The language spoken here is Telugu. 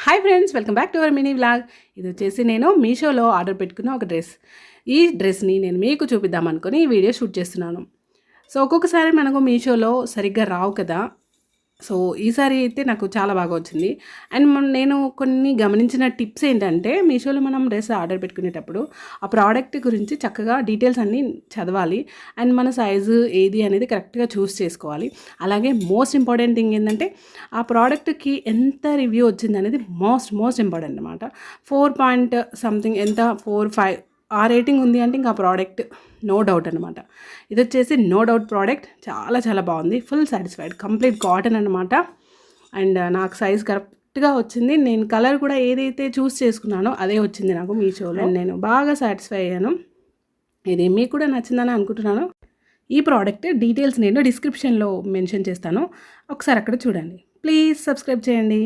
Hi friends, welcome back to our mini vlog. ఇది వచ్చేసి నేను మీషోలో ఆర్డర్ పెట్టుకున్న ఒక డ్రెస్. ఈ డ్రెస్ని నేను మీకు చూపిద్దాం అనుకుని ఈ వీడియో షూట్ చేస్తున్నాను. సో ఒక్కొక్కసారి మనకు మీషోలో సరిగ్గా రావు కదా. సో ఈసారి అయితే నాకు చాలా బాగా వచ్చింది. అండ్ నేను కొన్ని గమనించిన టిప్స్ ఏంటంటే, మీషోలో మనం డ్రెస్ ఆర్డర్ పెట్టుకునేటప్పుడు ఆ ప్రోడక్ట్ గురించి చక్కగా డీటెయిల్స్ అన్నీ చదవాలి. అండ్ మన సైజు ఏది అనేది కరెక్ట్గా చూస్ చేసుకోవాలి. అలాగే మోస్ట్ ఇంపార్టెంట్ థింగ్ ఏంటంటే, ఆ ప్రోడక్ట్కి ఎంత రివ్యూ వచ్చింది అనేది మోస్ట్ ఇంపార్టెంట్ అనమాట. 4 ఎంత 4-5 ఆ రేటింగ్ ఉంది అంటే ఇంకా ఆ ప్రోడక్ట్ నో డౌట్ అనమాట. ఇది వచ్చేసి నో డౌట్ ప్రోడక్ట్ చాలా బాగుంది. Full satisfied. కంప్లీట్ కాటన్ అనమాట. అండ్ నాకు సైజ్ కరెక్ట్గా వచ్చింది. నేను కలర్ కూడా ఏదైతే చూస్ చేసుకున్నానో అదే వచ్చింది నాకు మీషోలో. అండ్ నేను బాగా సాటిస్ఫై అయ్యాను. ఇది మీకు కూడా నచ్చిందని అనుకుంటున్నాను. ఈ ప్రోడక్ట్ డీటెయిల్స్ నేను డిస్క్రిప్షన్లో మెన్షన్ చేస్తాను. ఒకసారి అక్కడ చూడండి. ప్లీజ్ సబ్స్క్రైబ్ చేయండి.